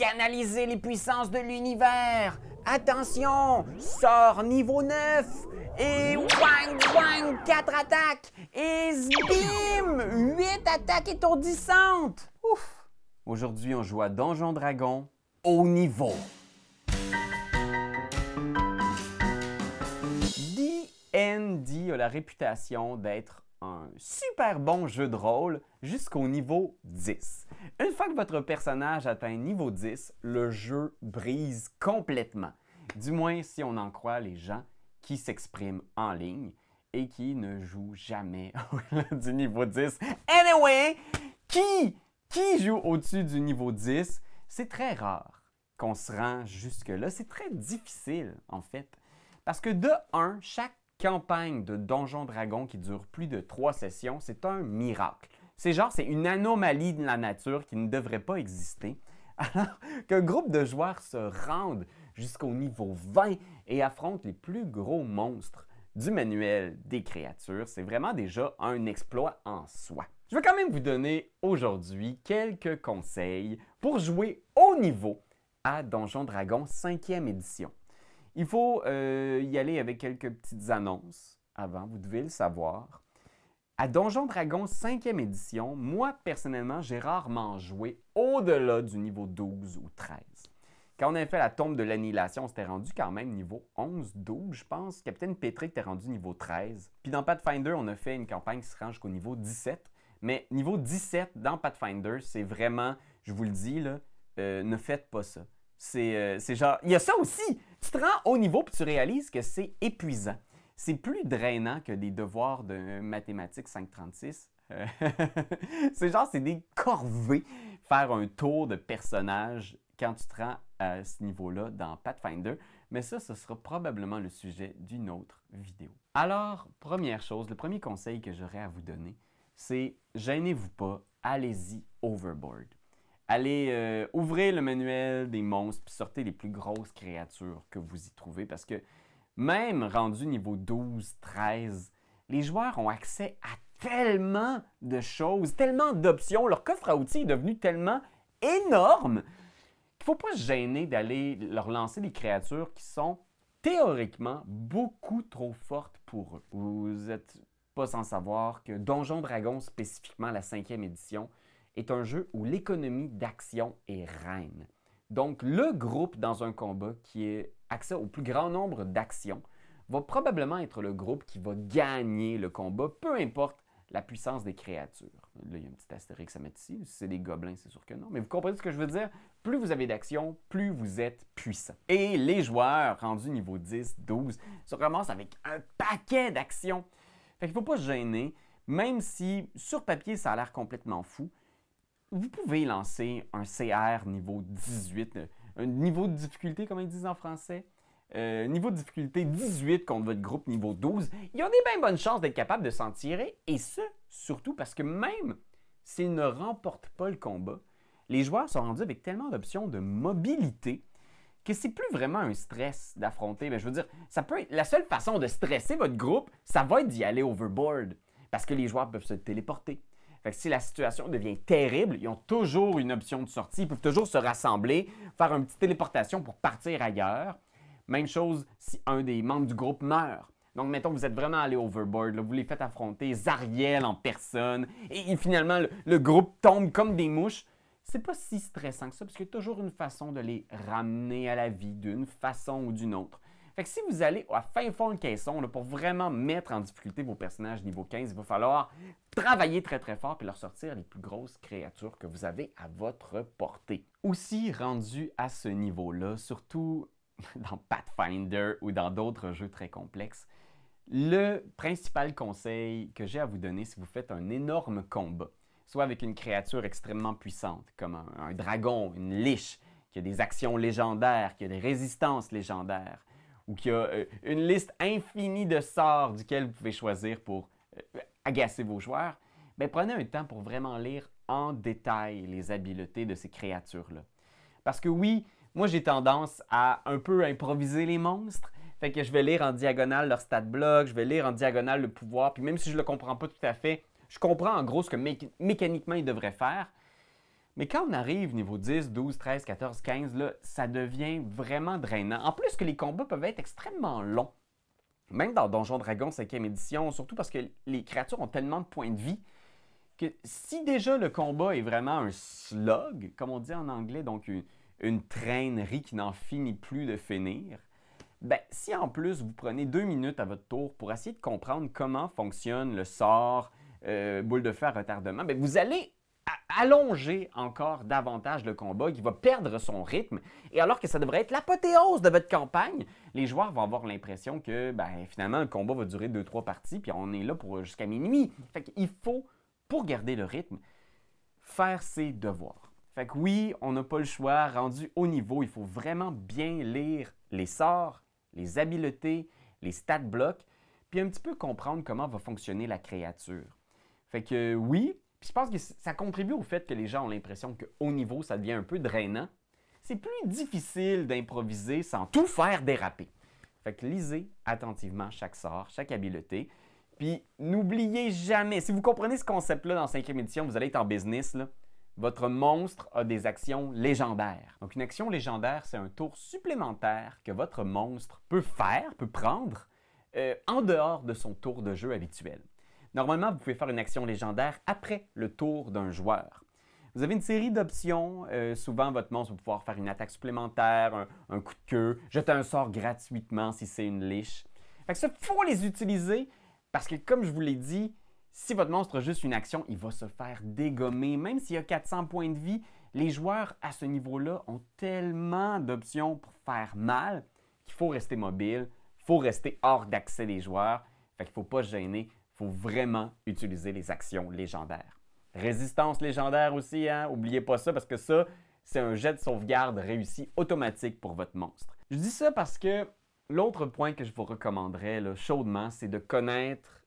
canaliser les puissances de l'univers. Attention, sort niveau 9. Et wang wang, 4 attaques. Et zbim, 8 attaques étourdissantes. Ouf! Aujourd'hui, on joue à Donjon Dragon haut niveau. D&D a la réputation d'être un super bon jeu de rôle jusqu'au niveau 10. Une fois que votre personnage atteint niveau 10, le jeu brise complètement. Du moins si on en croit les gens qui s'expriment en ligne et qui ne jouent jamais au-delà du niveau 10. Anyway, qui joue au-dessus du niveau 10? C'est très rare qu'on se rend jusque-là. C'est très difficile, en fait. Parce que de 1, chaque campagne de Donjon Dragon qui dure plus de 3 sessions, c'est un miracle. C'est une anomalie de la nature qui ne devrait pas exister. Alors qu'un groupe de joueurs se rendent jusqu'au niveau 20 et affrontent les plus gros monstres du manuel des créatures, c'est vraiment déjà un exploit en soi. Je vais quand même vous donner aujourd'hui quelques conseils pour jouer haut niveau à Donjon Dragon 5e édition. Il faut y aller avec quelques petites annonces avant, vous devez le savoir. À Donjon Dragon 5e édition, moi, personnellement, j'ai rarement joué au-delà du niveau 12 ou 13. Quand on avait fait la tombe de l'annihilation, on s'était rendu quand même niveau 11-12, je pense. Capitaine Pétric était rendu niveau 13. Puis dans Pathfinder, on a fait une campagne qui se rend jusqu'au niveau 17. Mais niveau 17 dans Pathfinder, c'est vraiment, je vous le dis, là, ne faites pas ça. C'est genre, il y a ça aussi! Tu te rends au niveau puis tu réalises que c'est épuisant. C'est plus drainant que des devoirs de mathématiques 536. C'est des corvées faire un tour de personnage quand tu te rends à ce niveau-là dans Pathfinder. Mais ça, ce sera probablement le sujet d'une autre vidéo. Alors, première chose, le premier conseil que j'aurais à vous donner, c'est gênez-vous pas, allez-y overboard. Allez ouvrir le manuel des monstres puis sortez les plus grosses créatures que vous y trouvez parce que même rendu niveau 12, 13, les joueurs ont accès à tellement de choses, tellement d'options. Leur coffre à outils est devenu tellement énorme qu'il ne faut pas se gêner d'aller leur lancer des créatures qui sont théoriquement beaucoup trop fortes pour eux. Vous n'êtes pas sans savoir que Donjon Dragon, spécifiquement la 5e édition, est un jeu où l'économie d'action est reine. Donc, le groupe dans un combat qui a accès au plus grand nombre d'actions va probablement être le groupe qui va gagner le combat, peu importe la puissance des créatures. Là, il y a un petit astérix à mettre ici. Si c'est des gobelins, c'est sûr que non. Mais vous comprenez ce que je veux dire? Plus vous avez d'actions, plus vous êtes puissant. Et les joueurs rendus niveau 10, 12 se ramassent avec un paquet d'actions. Fait qu'il ne faut pas se gêner, même si sur papier ça a l'air complètement fou. Vous pouvez lancer un CR niveau 18, un niveau de difficulté, comme ils disent en français. Niveau de difficulté 18 contre votre groupe niveau 12. Ils ont des bien bonnes chances d'être capables de s'en tirer. Et ce, surtout parce que même s'ils ne remportent pas le combat, les joueurs sont rendus avec tellement d'options de mobilité que c'est plus vraiment un stress d'affronter. Mais je veux dire, ça peut être la seule façon de stresser votre groupe, ça va être d'y aller overboard. Parce que les joueurs peuvent se téléporter. Fait que si la situation devient terrible, ils ont toujours une option de sortie. Ils peuvent toujours se rassembler, faire une petite téléportation pour partir ailleurs. Même chose si un des membres du groupe meurt. Donc, mettons que vous êtes vraiment allé overboard, là, vous les faites affronter Zariel en personne, et finalement, le groupe tombe comme des mouches. C'est pas si stressant que ça, parce qu'il y a toujours une façon de les ramener à la vie, d'une façon ou d'une autre. Fait que si vous allez à fin fond le caisson, là, pour vraiment mettre en difficulté vos personnages niveau 15, il va falloir travailler très très fort et leur sortir les plus grosses créatures que vous avez à votre portée. Aussi, rendu à ce niveau-là, surtout dans Pathfinder ou dans d'autres jeux très complexes, le principal conseil que j'ai à vous donner si vous faites un énorme combat, soit avec une créature extrêmement puissante, comme un dragon, une liche, qui a des actions légendaires, qui a des résistances légendaires, ou qui a une liste infinie de sorts duquel vous pouvez choisir pour agacer vos joueurs, bien, prenez un temps pour vraiment lire en détail les habiletés de ces créatures-là. Parce que oui, moi j'ai tendance à un peu improviser les monstres, fait que je vais lire en diagonale leur stat block, je vais lire en diagonale le pouvoir, puis même si je ne le comprends pas tout à fait, je comprends en gros ce que mécaniquement ils devraient faire. Mais quand on arrive niveau 10, 12, 13, 14, 15, là, ça devient vraiment drainant. En plus que les combats peuvent être extrêmement longs. Même dans Donjons Dragons 5e édition, surtout parce que les créatures ont tellement de points de vie que si déjà le combat est vraiment un slog, comme on dit en anglais, donc une traînerie qui n'en finit plus de finir, ben, si en plus vous prenez 2 minutes à votre tour pour essayer de comprendre comment fonctionne le sort boule de feu à retardement, ben, vous allez allonger encore davantage le combat, qui va perdre son rythme. Et alors que ça devrait être l'apothéose de votre campagne, les joueurs vont avoir l'impression que ben, finalement le combat va durer 2-3 parties, puis on est là pour jusqu'à minuit. Fait qu'il faut, pour garder le rythme, faire ses devoirs. Fait que oui, on n'a pas le choix, rendu haut niveau, il faut vraiment bien lire les sorts, les habiletés, les stat blocks, puis un petit peu comprendre comment va fonctionner la créature. Fait que oui, puis je pense que ça contribue au fait que les gens ont l'impression que haut niveau, ça devient un peu drainant. C'est plus difficile d'improviser sans tout faire déraper. Fait que lisez attentivement chaque sort, chaque habileté. Puis n'oubliez jamais, si vous comprenez ce concept-là dans 5e édition, vous allez être en business, là, votre monstre a des actions légendaires. Donc une action légendaire, c'est un tour supplémentaire que votre monstre peut faire, peut prendre, en dehors de son tour de jeu habituel. Normalement, vous pouvez faire une action légendaire après le tour d'un joueur. Vous avez une série d'options. Souvent, votre monstre va pouvoir faire une attaque supplémentaire, un coup de queue, jeter un sort gratuitement si c'est une liche. Fait que ça, il faut les utiliser parce que, comme je vous l'ai dit, si votre monstre a juste une action, il va se faire dégommer. Même s'il y a 400 points de vie, les joueurs à ce niveau-là ont tellement d'options pour faire mal qu'il faut rester mobile, il faut rester hors d'accès des joueurs. Fait qu'il ne faut pas se gêner. Il faut vraiment utiliser les actions légendaires. Résistance légendaire aussi, hein? N'oubliez pas ça parce que ça, c'est un jet de sauvegarde réussi automatique pour votre monstre. Je dis ça parce que l'autre point que je vous recommanderais là, chaudement, c'est de connaître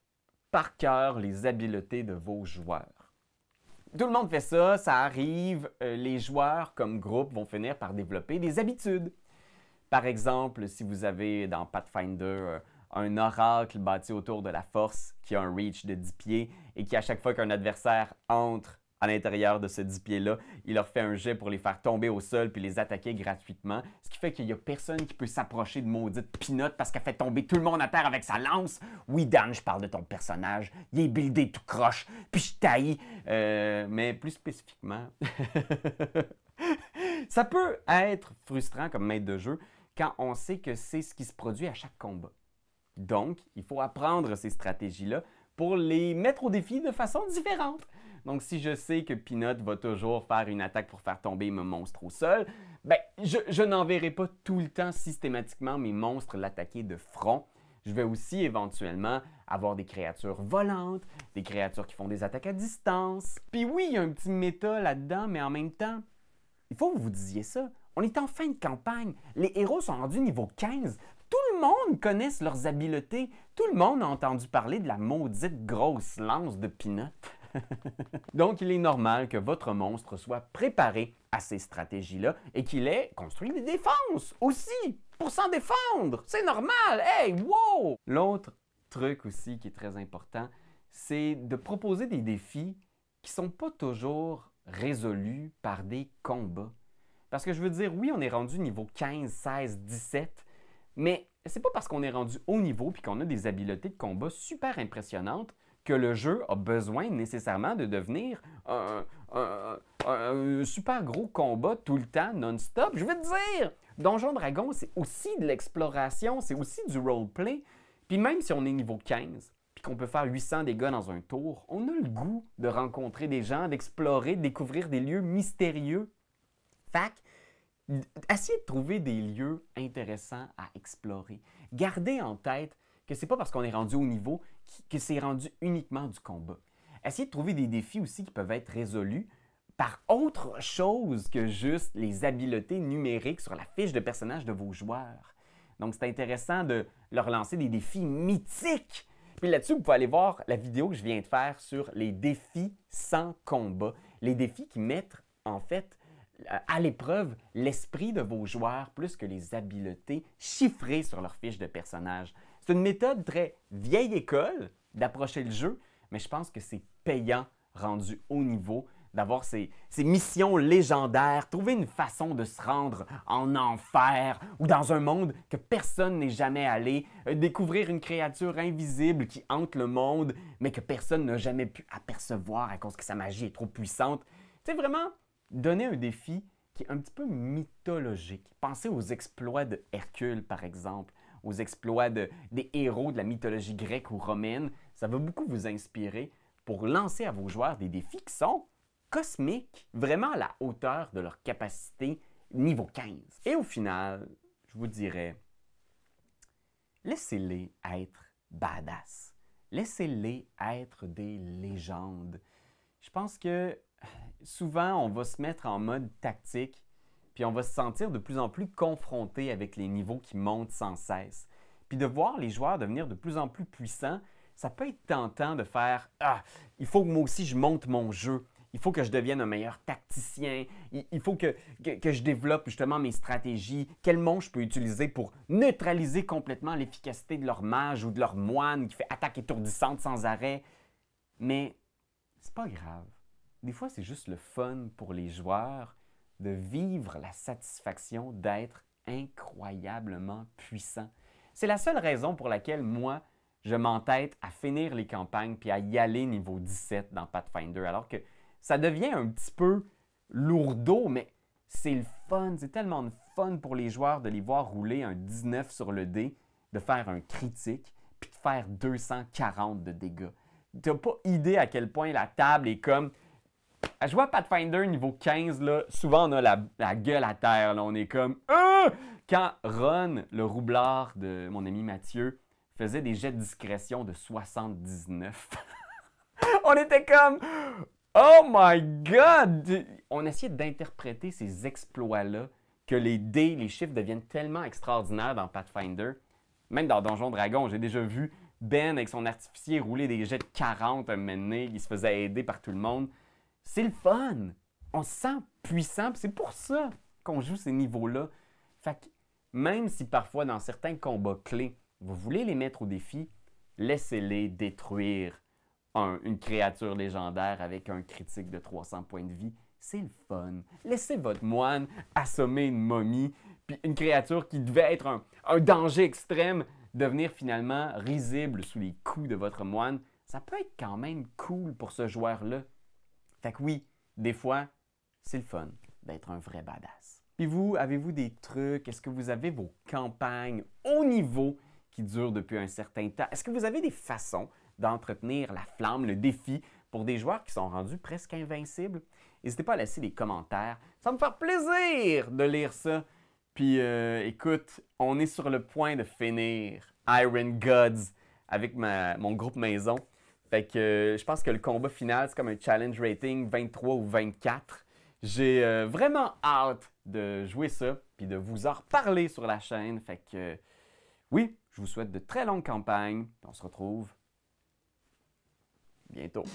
par cœur les habiletés de vos joueurs. Tout le monde fait ça, ça arrive, les joueurs comme groupe vont finir par développer des habitudes. Par exemple, si vous avez dans Pathfinder un oracle bâti autour de la force qui a un reach de 10 pieds et qui, à chaque fois qu'un adversaire entre à l'intérieur de ce 10 pieds-là, il leur fait un jet pour les faire tomber au sol puis les attaquer gratuitement. Ce qui fait qu'il n'y a personne qui peut s'approcher de maudite Peanut parce qu'elle fait tomber tout le monde à terre avec sa lance. Oui, Dan, je parle de ton personnage. Il est buildé tout croche, puis je taille. Mais plus spécifiquement, ça peut être frustrant comme maître de jeu quand on sait que c'est ce qui se produit à chaque combat. Donc, il faut apprendre ces stratégies-là pour les mettre au défi de façon différente. Donc, si je sais que Peanut va toujours faire une attaque pour faire tomber mon monstre au sol, ben, je n'enverrai pas tout le temps systématiquement mes monstres l'attaquer de front. Je vais aussi éventuellement avoir des créatures volantes, des créatures qui font des attaques à distance. Puis oui, il y a un petit méta là-dedans, mais en même temps, il faut que vous disiez ça. On est en fin de campagne. Les héros sont rendus niveau 15. Tout le monde connaît leurs habiletés. Tout le monde a entendu parler de la maudite grosse lance de Peanut. Donc, il est normal que votre monstre soit préparé à ces stratégies-là et qu'il ait construit des défenses aussi pour s'en défendre. C'est normal. Hey, wow! L'autre truc aussi qui est très important, c'est de proposer des défis qui ne sont pas toujours résolus par des combats. Parce que je veux dire, oui, on est rendu niveau 15, 16, 17, mais c'est pas parce qu'on est rendu haut niveau et qu'on a des habiletés de combat super impressionnantes que le jeu a besoin nécessairement de devenir un super gros combat tout le temps, non-stop. Je veux te dire, Donjons Dragons, c'est aussi de l'exploration, c'est aussi du roleplay. Puis même si on est niveau 15, puis qu'on peut faire 800 dégâts dans un tour, on a le goût de rencontrer des gens, d'explorer, de découvrir des lieux mystérieux. Fait que, essayez de trouver des lieux intéressants à explorer. Gardez en tête que c'est pas parce qu'on est rendu au niveau que c'est rendu uniquement du combat. Essayez de trouver des défis aussi qui peuvent être résolus par autre chose que juste les habiletés numériques sur la fiche de personnage de vos joueurs. Donc, c'est intéressant de leur lancer des défis mythiques. Puis là-dessus, vous pouvez aller voir la vidéo que je viens de faire sur les défis sans combat. Les défis qui mettent, en fait, à l'épreuve l'esprit de vos joueurs plus que les habiletés chiffrées sur leur fiche de personnage. C'est une méthode très vieille école d'approcher le jeu, mais je pense que c'est payant rendu haut niveau d'avoir ces missions légendaires, trouver une façon de se rendre en enfer ou dans un monde que personne n'est jamais allé, découvrir une créature invisible qui hante le monde, mais que personne n'a jamais pu apercevoir à cause que sa magie est trop puissante. Tu sais, vraiment, donner un défi qui est un petit peu mythologique. Pensez aux exploits de Hercule, par exemple, aux exploits des héros de la mythologie grecque ou romaine. Ça va beaucoup vous inspirer pour lancer à vos joueurs des défis qui sont cosmiques, vraiment à la hauteur de leur capacité niveau 15. Et au final, je vous dirais, laissez-les être badass. Laissez-les être des légendes. Je pense que souvent, on va se mettre en mode tactique, puis on va se sentir de plus en plus confronté avec les niveaux qui montent sans cesse. Puis de voir les joueurs devenir de plus en plus puissants, ça peut être tentant de faire « Ah, il faut que moi aussi je monte mon jeu. Il faut que je devienne un meilleur tacticien. Il faut que je développe justement mes stratégies. Quel monstre je peux utiliser pour neutraliser complètement l'efficacité de leur mage ou de leur moine qui fait attaque étourdissante sans arrêt. » Mais c'est pas grave. Des fois, c'est juste le fun pour les joueurs de vivre la satisfaction d'être incroyablement puissant. C'est la seule raison pour laquelle moi, je m'entête à finir les campagnes puis à y aller niveau 17 dans Pathfinder, alors que ça devient un petit peu lourdeau, mais c'est le fun. C'est tellement de fun pour les joueurs de les voir rouler un 19 sur le dé, de faire un critique, puis de faire 240 de dégâts. Tu n'as pas idée à quel point la table est comme... À jouer à Pathfinder niveau 15, là, souvent on a la gueule à terre. Là. On est comme... Quand Ron, le roublard de mon ami Mathieu, faisait des jets de discrétion de 79. On était comme... Oh my God! On essayait d'interpréter ces exploits-là, que les dés, les chiffres deviennent tellement extraordinaires dans Pathfinder. Même dans Donjon Dragon, j'ai déjà vu Ben avec son artificier rouler des jets de 40 un moment donné, il se faisait aider par tout le monde. C'est le fun! On se sent puissant, c'est pour ça qu'on joue ces niveaux-là. Fait que même si parfois dans certains combats clés, vous voulez les mettre au défi, laissez-les détruire une créature légendaire avec un critique de 300 points de vie. C'est le fun. Laissez votre moine assommer une momie, puis une créature qui devait être un danger extrême devenir finalement risible sous les coups de votre moine. Ça peut être quand même cool pour ce joueur-là. Fait que oui, des fois, c'est le fun d'être un vrai badass. Puis vous, avez-vous des trucs? Est-ce que vous avez vos campagnes au niveau qui durent depuis un certain temps? Est-ce que vous avez des façons d'entretenir la flamme, le défi pour des joueurs qui sont rendus presque invincibles? N'hésitez pas à laisser des commentaires. Ça va me faire plaisir de lire ça. Puis écoute, on est sur le point de finir Iron Gods avec mon groupe maison. Fait que je pense que le combat final, c'est comme un challenge rating 23 ou 24. J'ai vraiment hâte de jouer ça puis de vous en reparler sur la chaîne. Fait que oui, je vous souhaite de très longues campagnes. On se retrouve bientôt.